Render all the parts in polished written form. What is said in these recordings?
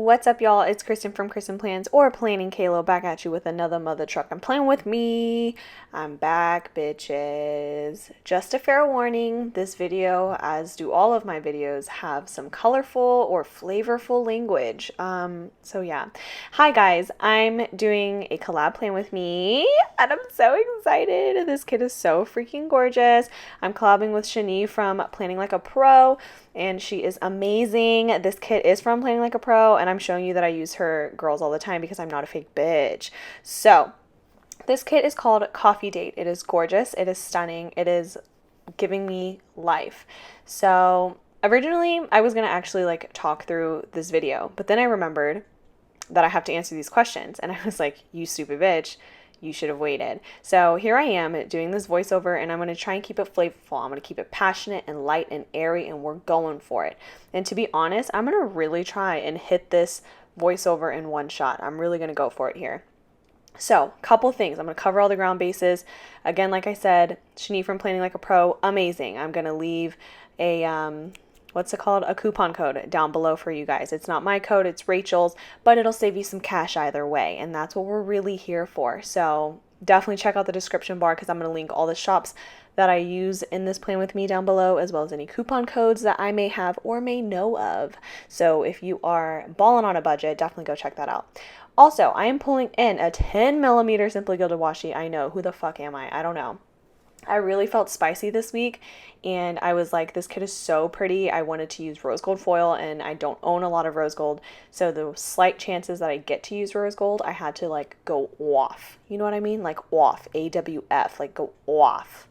What's up, y'all? It's Kristen from Kristen Plans or Planning Kalo back at you with another mother truck. I'm playing with me. I'm back, bitches. Just a fair warning, this video, as do all of my videos, have some colorful or flavorful language. So yeah. Hi guys, I'm doing a collab plan with me and I'm so excited. This kid is so freaking gorgeous. I'm collabing with Shani from Planning Like a Pro, and she is amazing. This kit is from Planning Like a Pro, and I'm showing you that I use her girls all the time because I'm not a fake bitch. So this kit is called Coffee Date. It is gorgeous. It is stunning. It is giving me life. So originally I was going to actually like talk through this video, but then I remembered that I have to answer these questions, and I was like, you stupid bitch, you should have waited. So here I am doing this voiceover, and I'm going to try and keep it flavorful. I'm going to keep it passionate and light and airy, and we're going for it. And to be honest, I'm going to really try and hit this voiceover in one shot. I'm really going to go for it here. So, couple things. I'm going to cover all the ground bases. Again, like I said, Shani from Planning Like a Pro, amazing. I'm going to leave a what's it called? A coupon code down below for you guys. It's not my code, it's Rachel's, but it'll save you some cash either way, and that's what we're really here for. So definitely check out the description bar because I'm going to link all the shops that I use in this plan with me down below, as well as any coupon codes that I may have or may know of. So if you are balling on a budget, definitely go check that out. Also, I am pulling in a 10mm Simply Gilded washi. I know, who the fuck am I? I don't know. I really felt spicy this week, and I was like, this kit is so pretty. I wanted to use rose gold foil, and I don't own a lot of rose gold, so the slight chances that I get to use rose gold, I had to like go off. You know what I mean? Like off, AWF, like go off.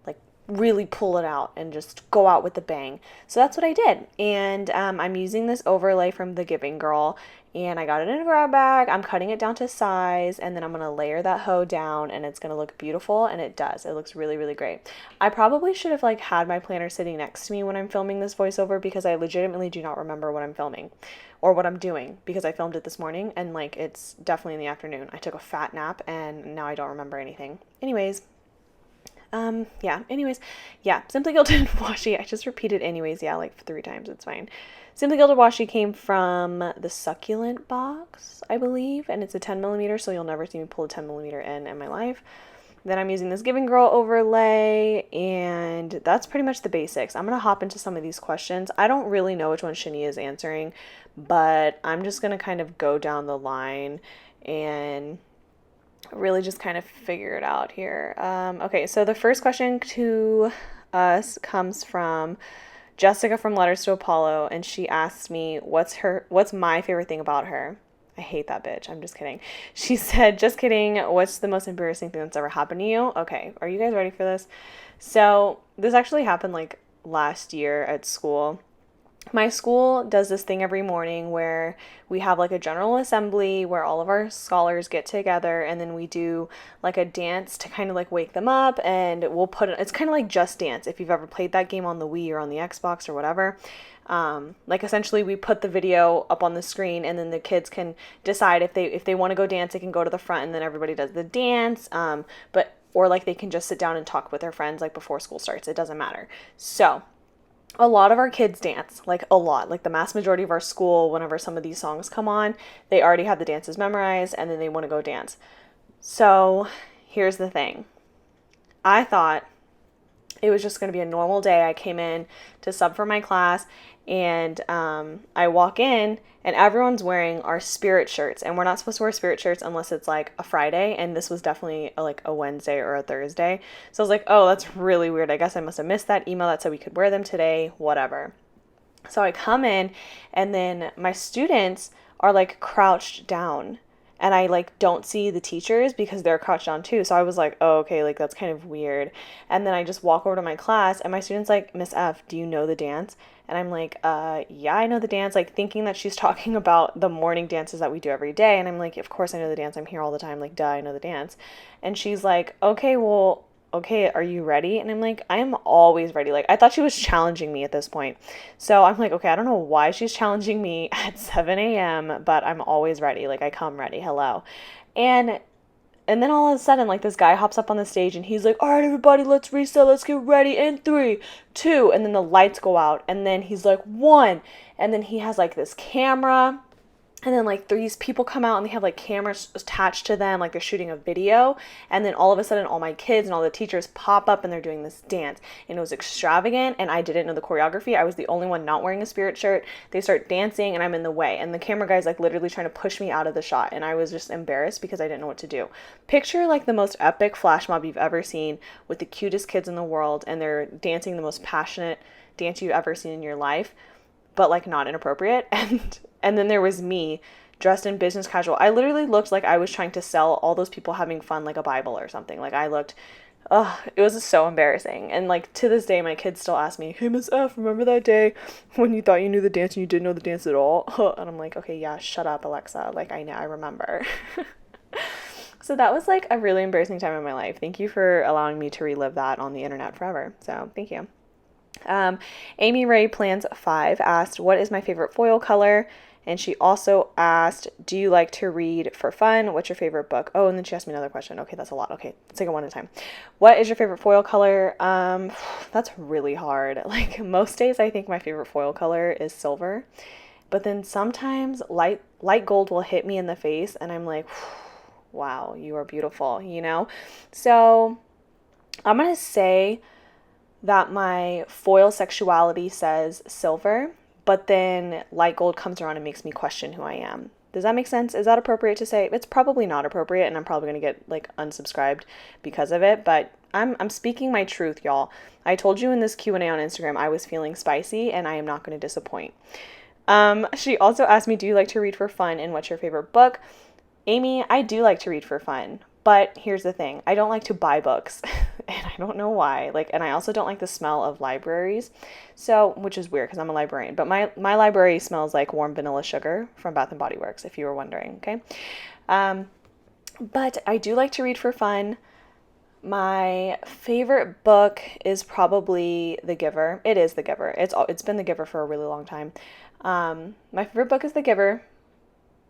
Like really pull it out and just go out with the bang. So that's what I did, and I'm using this overlay from The Giving Girl, and I got it in a grab bag. I'm cutting it down to size, and then I'm going to layer that hoe down, and it's going to look beautiful, and it does. It looks really, really great. I probably should have like had my planner sitting next to me when I'm filming this voiceover, because I legitimately do not remember what I'm filming or what I'm doing, because I filmed it this morning, and like it's definitely in the afternoon. I took a fat nap, and now I don't remember anything. Anyways, Simply Gilded washi. I just repeated anyways, like 3 times. It's fine. Simply Gilded washi came from the Succulent box, I believe, and it's a 10mm, so you'll never see me pull a 10mm in my life. Then I'm using this Giving Girl overlay, and that's pretty much the basics. I'm going to hop into some of these questions. I don't really know which one Shani is answering, but I'm just going to kind of go down the line and really just kind of figure it out here. Okay, so the first question to us comes from Jessica from Letters to Apollo, and she asked me what's my favorite thing about her. I hate that bitch. I'm just kidding. She said, just kidding. What's the most embarrassing thing that's ever happened to you? Okay, are you guys ready for this? So this actually happened like last year at school. My school does this thing every morning where we have like a general assembly where all of our scholars get together, and then we do like a dance to kind of like wake them up, and it's kind of like Just Dance if you've ever played that game on the Wii or on the Xbox or whatever. Like essentially we put the video up on the screen, and then the kids can decide if they want to go dance, they can go to the front, and then everybody does the dance. Or like they can just sit down and talk with their friends like before school starts. It doesn't matter. So a lot of our kids dance, like a lot, like the mass majority of our school, whenever some of these songs come on, they already have the dances memorized, and then they want to go dance. So here's the thing. I thought it was just going to be a normal day. I came in to sub for my class, and I walk in, and everyone's wearing our spirit shirts, and we're not supposed to wear spirit shirts unless it's like a Friday, and this was definitely like a Wednesday or a Thursday. So I was like, oh, that's really weird. I guess I must have missed that email that said we could wear them today, whatever. So I come in, and then my students are like crouched down, and I like don't see the teachers because they're crouched down too. So I was like, oh, okay, like that's kind of weird. And then I just walk over to my class, and my student's like, Miss F, do you know the dance? And I'm like, yeah, I know the dance, like thinking that she's talking about the morning dances that we do every day. And I'm like, of course I know the dance. I'm here all the time. Like, duh, I know the dance. And she's like, okay, are you ready? And I'm like, I am always ready. Like, I thought she was challenging me at this point. So I'm like, okay, I don't know why she's challenging me at 7 a.m., but I'm always ready. Like, I come ready. Hello. And then all of a sudden, like, this guy hops up on the stage, and he's like, all right, everybody, let's reset. Let's get ready in 3, 2. And then the lights go out. And then he's like, 1. And then he has, like, this camera. And then like these people come out and they have like cameras attached to them, like they're shooting a video. And then all of a sudden all my kids and all the teachers pop up and they're doing this dance. And it was extravagant and I didn't know the choreography. I was the only one not wearing a spirit shirt. They start dancing and I'm in the way. And the camera guy's like literally trying to push me out of the shot. And I was just embarrassed because I didn't know what to do. Picture like the most epic flash mob you've ever seen with the cutest kids in the world. And they're dancing the most passionate dance you've ever seen in your life, but like not inappropriate. And then there was me dressed in business casual. I literally looked like I was trying to sell all those people having fun like a Bible or something. Like I looked, it was so embarrassing. And like to this day, my kids still ask me, "Hey, Miss F, remember that day when you thought you knew the dance and you didn't know the dance at all?" And I'm like, okay, yeah, shut up, Alexa. Like I know, I remember. So that was like a really embarrassing time in my life. Thank you for allowing me to relive that on the internet forever. So thank you. Amy Ray Plans 5 asked, what is my favorite foil color? And she also asked, do you like to read for fun? What's your favorite book? Oh, and then she asked me another question. Okay, that's a lot. Okay, let's take it one at a time. What is your favorite foil color? That's really hard. Like most days, I think my favorite foil color is silver. But then sometimes light gold will hit me in the face and I'm like, wow, you are beautiful, you know? So I'm going to say that my foil sexuality says silver, but then light gold comes around and makes me question who I am. Does that make sense? Is that appropriate to say? It's probably not appropriate, and I'm probably going to get like unsubscribed because of it, but I'm speaking my truth, y'all. I told you in this Q&A on Instagram I was feeling spicy, and I am not going to disappoint. She also asked me, do you like to read for fun, and what's your favorite book? Amy, I do like to read for fun, but here's the thing. I don't like to buy books, and I don't know why. Like, and I also don't like the smell of libraries, so, which is weird because I'm a librarian, but my library smells like warm vanilla sugar from Bath & Body Works, if you were wondering, okay? But I do like to read for fun. My favorite book is probably The Giver. It is The Giver. It's been The Giver for a really long time. My favorite book is The Giver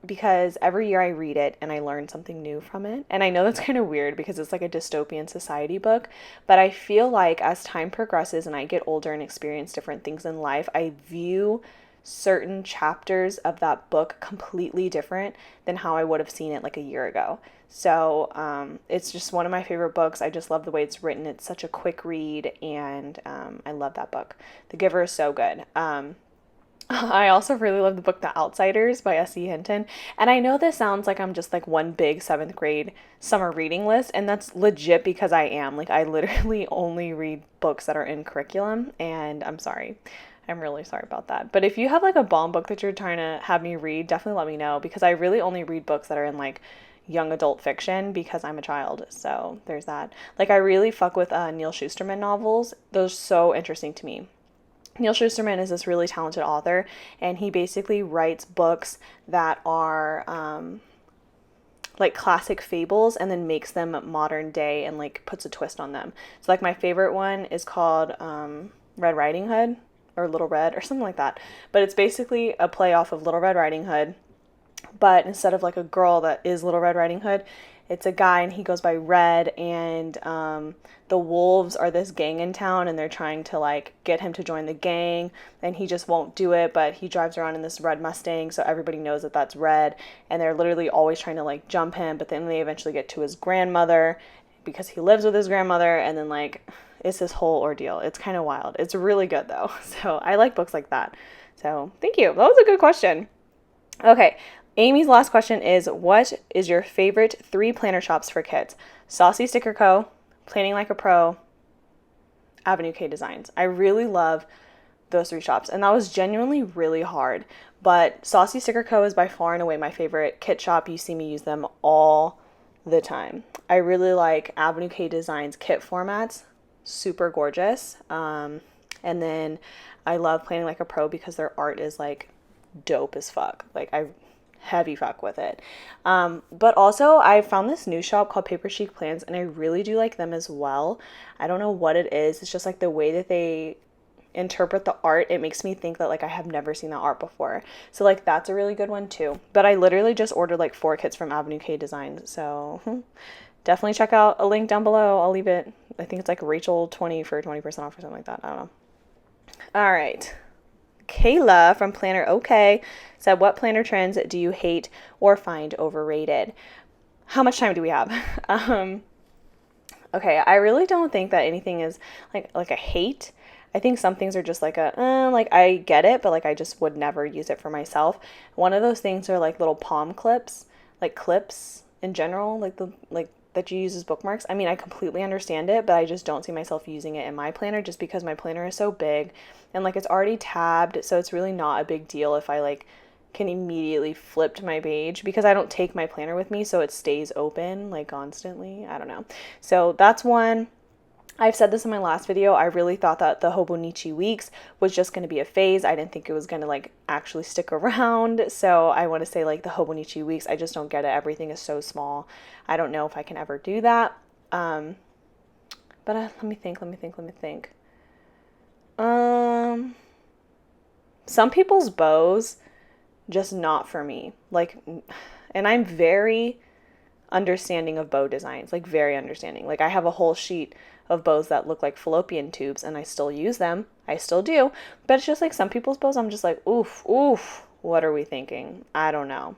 because every year I read it and I learn something new from it. And I know that's kind of weird because it's like a dystopian society book, but I feel like as time progresses and I get older and experience different things in life, I view certain chapters of that book completely different than how I would have seen it like a year ago. So it's just one of my favorite books. I just love the way it's written. It's such a quick read, and I love that book. The Giver is so good. I also really love the book The Outsiders by S.E. Hinton. And I know this sounds like I'm just like one big 7th grade summer reading list, and that's legit because I am. Like I literally only read books that are in curriculum, and I'm sorry. I'm really sorry about that. But if you have like a bomb book that you're trying to have me read, definitely let me know because I really only read books that are in like young adult fiction because I'm a child. So there's that. Like I really fuck with Neil Shusterman novels. Those are so interesting to me. Neil Shusterman is this really talented author, and he basically writes books that are like classic fables and then makes them modern day and like puts a twist on them. So like my favorite one is called Red Riding Hood or Little Red or something like that. But it's basically a play off of Little Red Riding Hood. But instead of like a girl that is Little Red Riding Hood, it's a guy and he goes by Red, and the wolves are this gang in town and they're trying to like get him to join the gang, and he just won't do it, but he drives around in this red Mustang so everybody knows that that's Red, and they're literally always trying to like jump him, but then they eventually get to his grandmother because he lives with his grandmother, and then like it's this whole ordeal. It's kind of wild. It's really good though. So I like books like that. So thank you. That was a good question. Okay. Amy's last question is, what is your favorite 3 planner shops for kids? Saucy Sticker Co., Planning Like a Pro, Avenue K Designs. I really love those 3 shops, and that was genuinely really hard. But Saucy Sticker Co. is by far and away my favorite kit shop. You see me use them all the time. I really like Avenue K Designs kit formats. Super gorgeous. And then I love Planning Like a Pro because their art is like dope as fuck. Like I heavy fuck with it. But also I found this new shop called Paper Chic Plans, and I really do like them as well. I don't know what it is. It's just like the way that they interpret the art. It makes me think that like I have never seen that art before. So like that's a really good one too. But I literally just ordered like 4 kits from Avenue K Designs. So definitely check out a link down below. I'll leave it. I think it's like Rachel 20 for 20% off or something like that. I don't know. All right. Kayla from Planner Okay said, what planner trends do you hate or find overrated? How much time do we have? Okay, I really don't think that anything is like a hate. I think some things are just like like I get it, but like I just would never use it for myself. One of those things are like little palm clips, like clips in general, like that you use as bookmarks. I mean, I completely understand it, but I just don't see myself using it in my planner just because my planner is so big and like it's already tabbed, so it's really not a big deal if I like can immediately flip to my page because I don't take my planner with me, so it stays open like constantly. I don't know. So that's one. I've said this in my last video. I really thought that the Hobonichi weeks was just going to be a phase. I didn't think it was going to like actually stick around. So I want to say like the Hobonichi weeks, I just don't get it. Everything is so small. I don't know if I can ever do that. But let me think. Some people's bows, just not for me. Like, and I'm very understanding of bow designs, like very understanding. Like I have a whole sheet of bows that look like fallopian tubes and I still use them. I still do. But it's just like some people's bows, I'm just like, oof, what are we thinking? I don't know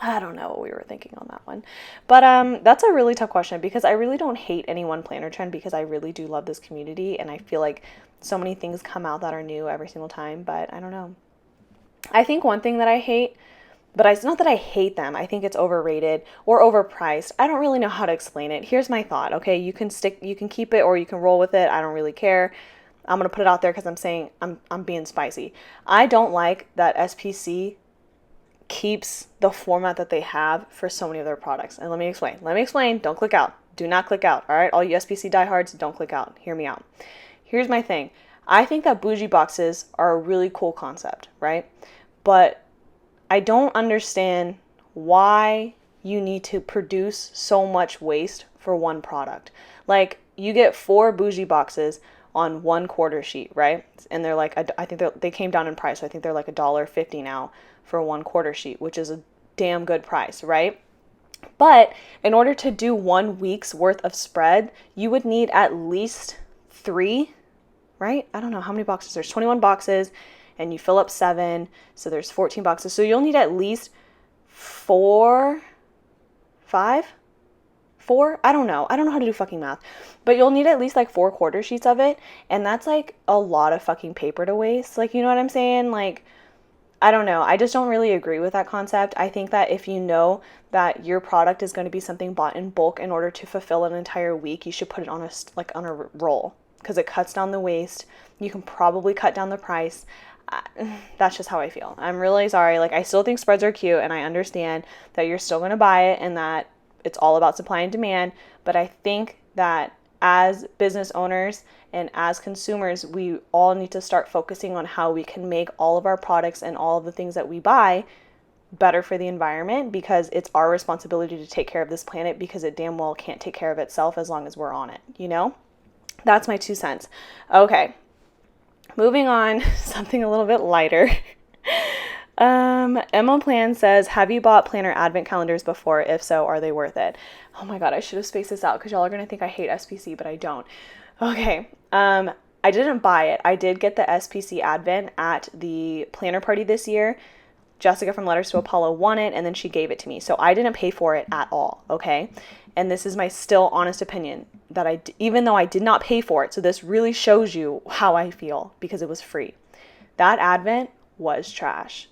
what we were thinking on that one. But that's a really tough question because I really don't hate any one planner trend because I really do love this community and I feel like so many things come out that are new every single time, but I don't know. I think one thing that I hate, but it's not that I hate them. I think it's overrated or overpriced. I don't really know how to explain it. Here's my thought. Okay, you can keep it or you can roll with it. I don't really care. I'm going to put it out there because I'm saying I'm being spicy. I don't like that SPC keeps the format that they have for so many of their products. And let me explain. Don't click out. Do not click out. All right, all you SPC diehards, don't click out. Hear me out. Here's my thing. I think that bougie boxes are a really cool concept, right? But I don't understand why you need to produce so much waste for one product. Like you get 4 bougie boxes on one quarter sheet, right? And they're like, I think they came down in price. So I think they're like $1.50 now for one quarter sheet, which is a damn good price, right? But in order to do 1 week's worth of spread, you would need at least 3, right? I don't know how many boxes. There's 21 boxes and you fill up 7. So there's 14 boxes. So you'll need at least 4, 5, 4. I don't know how to do fucking math, but you'll need at least like 4 quarter sheets of it. And that's like a lot of fucking paper to waste. Like, you know what I'm saying? Like, I don't know. I just don't really agree with that concept. I think that if you know that your product is going to be something bought in bulk in order to fulfill an entire week, you should put it on a roll because it cuts down the waste. You can probably cut down the price. That's just how I feel. I'm really sorry. Like, I still think spreads are cute and I understand that you're still going to buy it and that it's all about supply and demand. But I think that as business owners and as consumers, we all need to start focusing on how we can make all of our products and all of the things that we buy better for the environment, because it's our responsibility to take care of this planet, because it damn well can't take care of itself as long as we're on it, you know? That's my 2 cents. Okay, moving on, something a little bit lighter. Emma Plan says, have you bought planner advent calendars before? If so, are they worth it? Oh my God, I should have spaced this out because y'all are going to think I hate SPC, but I don't. Okay. I didn't buy it. I did get the SPC advent at the planner party this year. Jessica from Letters to Apollo won it, and then she gave it to me. So I didn't pay for it at all, okay? And this is my still honest opinion, that even though I did not pay for it, so this really shows you how I feel because it was free. That advent was trash.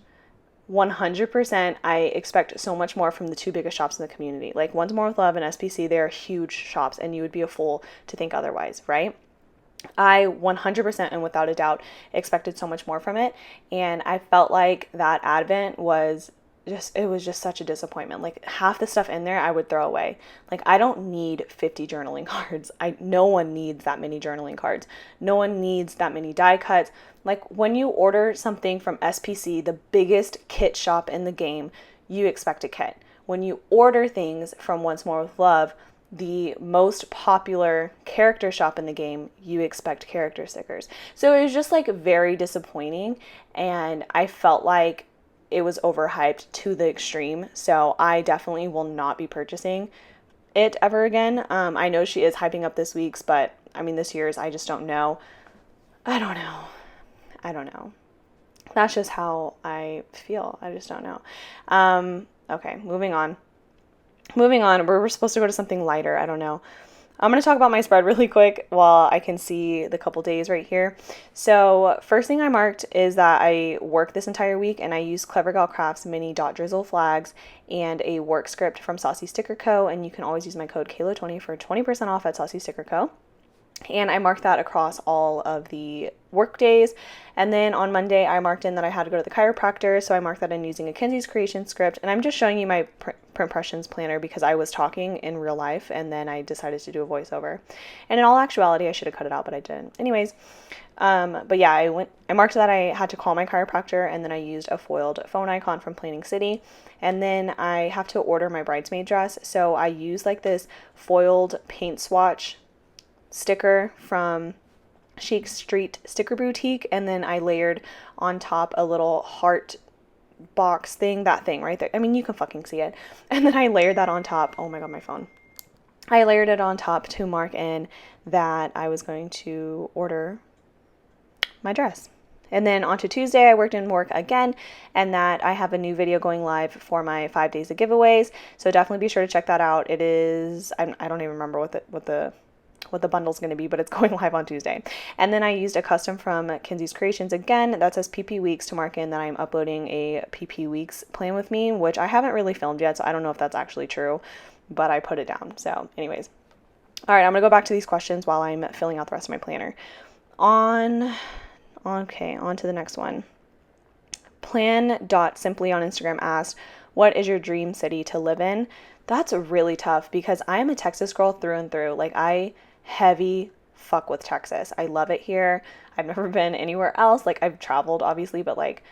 100%. I expect so much more from the 2 biggest shops in the community. Like One's More With Love and SPC, they are huge shops, and you would be a fool to think otherwise, right? I 100% and without a doubt expected so much more from it, and I felt like that advent was just such a disappointment. Like half the stuff in there I would throw away. Like I don't need 50 journaling cards. No one needs that many journaling cards. No one needs that many die cuts. Like when you order something from SPC, the biggest kit shop in the game, you expect a kit. When you order things from Once More With Love, the most popular character shop in the game, you expect character stickers. So it was just like very disappointing, and I felt like it was overhyped to the extreme. So I definitely will not be purchasing it ever again. I know she is hyping up this week's, but I mean this year's, I just don't know. I don't know. That's just how I feel. I just don't know. Okay, moving on. We're supposed to go to something lighter. I don't know. I'm going to talk about my spread really quick while I can see the couple days right here. So first thing I marked is that I worked this entire week, and I used Clever Gal Crafts mini dot drizzle flags and a work script from Saucy Sticker Co. And you can always use my code KAYLA20 for 20% off at Saucy Sticker Co. And I marked that across all of the work days. And then on Monday, I marked in that I had to go to the chiropractor. So I marked that in using a Kenzie's Creation script. And I'm just showing you my print impressions planner because I was talking in real life and then I decided to do a voiceover. And in all actuality, I should have cut it out, but I didn't. Anyways, but yeah, I marked that I had to call my chiropractor, and then I used a foiled phone icon from Planning City. And then I have to order my bridesmaid dress. So I use like this foiled paint swatch sticker from Chic Street Sticker Boutique, and then I layered on top a little heart box thing, that thing right there. I mean, you can fucking see it. And then I layered that on top. Oh my god, my phone. I layered it on top to mark in that I was going to order my dress. And then on to Tuesday, I worked in work again, and that I have a new video going live for my 5 days of giveaways. So definitely be sure to check that out. It is, I don't even remember what the bundle's going to be, but it's going live on Tuesday. And then I used a custom from Kenzie's Creations again that says PP Weeks to mark in that I'm uploading a PP Weeks plan with me, which I haven't really filmed yet, so I don't know if that's actually true, but I put it down. So anyways, all right, I'm gonna go back to these questions while I'm filling out the rest of my planner. On to the next one. Plan.simply on Instagram asked, what is your dream city to live in? That's really tough because I'm a Texas girl through and through. Like, I heavy fuck with Texas. I love it here. I've never been anywhere else. Like, I've traveled obviously, but like,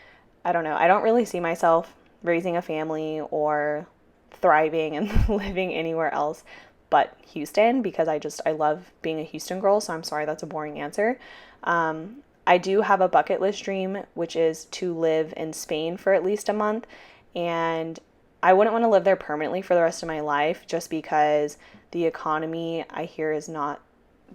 I don't know. I don't really see myself raising a family or thriving and living anywhere else but Houston because I love being a Houston girl. So I'm sorry, that's a boring answer. I do have a bucket list dream, which is to live in Spain for at least a month. And I wouldn't want to live there permanently for the rest of my life just because the economy I hear is not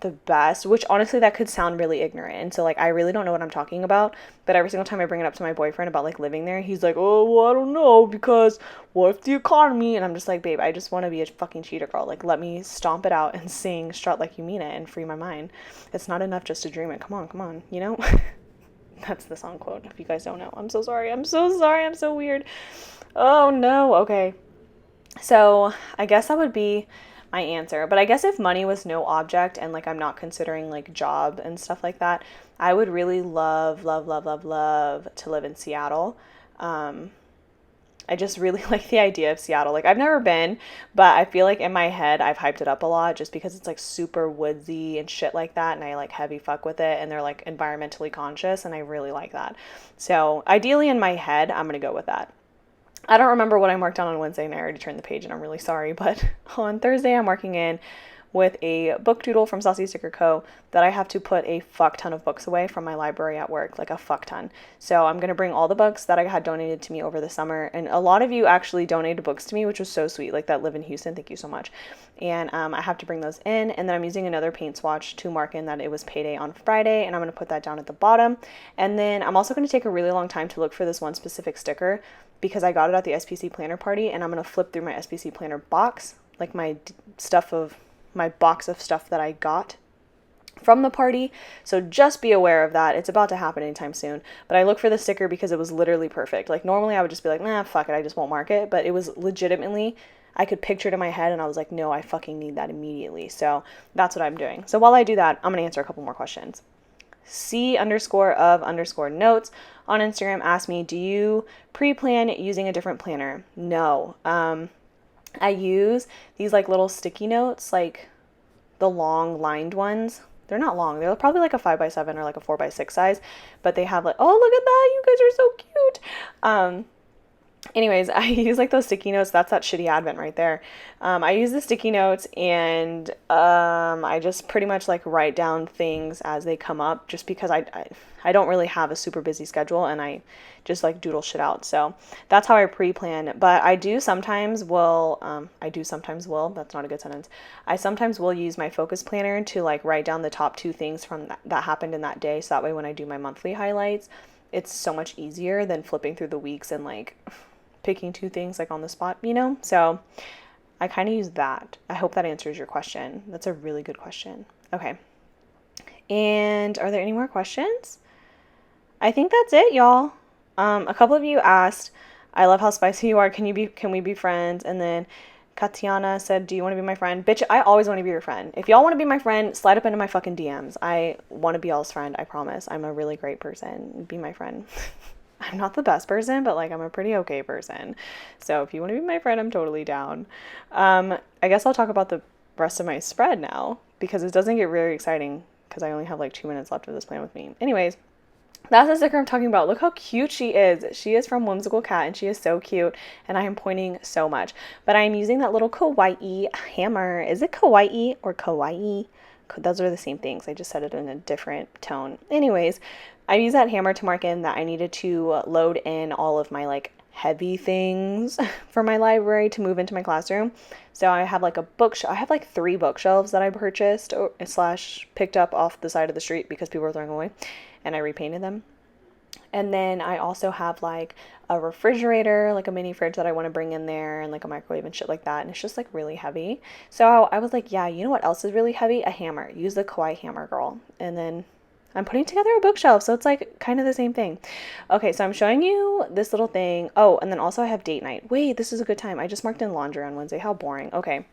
the best, which honestly that could sound really ignorant. And so like I really don't know what I'm talking about, but every single time I bring it up to my boyfriend about like living there, he's like, oh, well, I don't know because what if the economy? And I'm just like, babe, I just want to be a fucking cheater girl. Like, let me stomp it out and sing Strut Like You Mean It and free my mind. It's not enough just to dream it. Come on, you know? That's the song quote if you guys don't know. I'm so sorry. I'm so weird. Oh no. Okay. So I guess that would be my answer. But I guess if money was no object and like I'm not considering like job and stuff like that, I would really love to live in Seattle. I just really like the idea of Seattle. Like, I've never been, but I feel like in my head I've hyped it up a lot just because it's like super woodsy and shit like that, and I like heavy fuck with it, and they're like environmentally conscious, and I really like that. So ideally in my head, I'm gonna go with that. I don't remember what I marked down on Wednesday, and I already turned the page, and I'm really sorry, but on Thursday I'm marking in with a book doodle from Saucy Sticker Co. that I have to put a fuck ton of books away from my library at work, like a fuck ton. So I'm going to bring all the books that I had donated to me over the summer, and a lot of you actually donated books to me, which was so sweet, like that live in Houston, thank you so much. And I have to bring those in, and then I'm using another paint swatch to mark in that it was payday on Friday, and I'm going to put that down at the bottom. And then I'm also going to take a really long time to look for this one specific sticker because I got it at the SPC planner party, and I'm going to flip through my SPC planner box, like my box of stuff that I got from the party. So just be aware of that. It's about to happen anytime soon. But I look for the sticker because it was literally perfect. Like normally I would just be like, nah, fuck it, I just won't mark it. But it was legitimately, I could picture it in my head and I was like, no, I fucking need that immediately. So that's what I'm doing. So while I do that, I'm going to answer a couple more questions. C_of_notes on Instagram asked me, do you pre-plan using a different planner? No. I use these like little sticky notes, like the long lined ones. They're not long. They're probably like a 5x7 or like a 4x6 size, but they have like, oh, look at that. You guys are so cute. Anyways, I use like those sticky notes. That's that shitty Advent right there. I use the sticky notes and I just pretty much like write down things as they come up just because I don't really have a super busy schedule and I just like doodle shit out. So that's how I pre-plan. But I sometimes will, that's not a good sentence. I sometimes will use my focus planner to like write down the top 2 things from that happened in that day. So that way when I do my monthly highlights, it's so much easier than flipping through the weeks and like picking two things like on the spot, you know? So I kind of use that. I hope that answers your question. That's a really good question. Okay. And are there any more questions? I think that's it, y'all. A couple of you asked, I love how spicy you are. Can we be friends? And then Katiana said, do you want to be my friend? Bitch, I always want to be your friend. If y'all want to be my friend, slide up into my fucking DMs. I want to be y'all's friend. I promise. I'm a really great person. Be my friend. I'm not the best person, but like I'm a pretty okay person. So if you want to be my friend, I'm totally down. I guess I'll talk about the rest of my spread now because it doesn't get very exciting because I only have like 2 minutes left of this plan with me. Anyways, that's the sticker I'm talking about. Look how cute she is. She is from Whimsical Cat and she is so cute and I am pointing so much. But I'm using that little kawaii hammer. Is it kawaii or kawaii? Those are the same things. I just said it in a different tone. Anyways, I used that hammer to mark in that I needed to load in all of my like heavy things for my library to move into my classroom. So I have like I have like 3 bookshelves that I purchased / picked up off the side of the street because people were throwing away, and I repainted them. And then I also have like a refrigerator, like a mini fridge that I want to bring in there, and like a microwave and shit like that. And it's just like really heavy. So I was like, yeah, you know what else is really heavy? A hammer. Use the kawaii hammer, girl. And then I'm putting together a bookshelf, so it's like kind of the same thing. Okay, so I'm showing you this little thing. Oh, and then also I have date night. Wait, this is a good time. I just marked in laundry on Wednesday. How boring. Okay.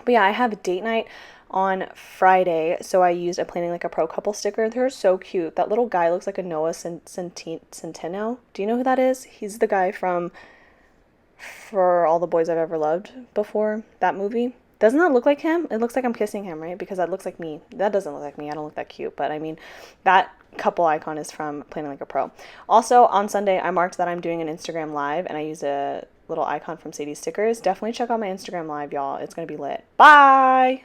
But yeah, I have date night on Friday, so I used a Planning Like a Pro couple sticker. They're so cute. That little guy looks like a Noah Centineo. Do you know who that is? He's the guy from For All the Boys I've Ever Loved before, that movie. Doesn't that look like him? It looks like I'm kissing him, right? Because that looks like me. That doesn't look like me. I don't look that cute. But I mean, that couple icon is from Planning Like a Pro. Also, on Sunday, I marked that I'm doing an Instagram live, and I used a little icon from Sadie's Stickers. Definitely check out my Instagram live, y'all. It's going to be lit. Bye!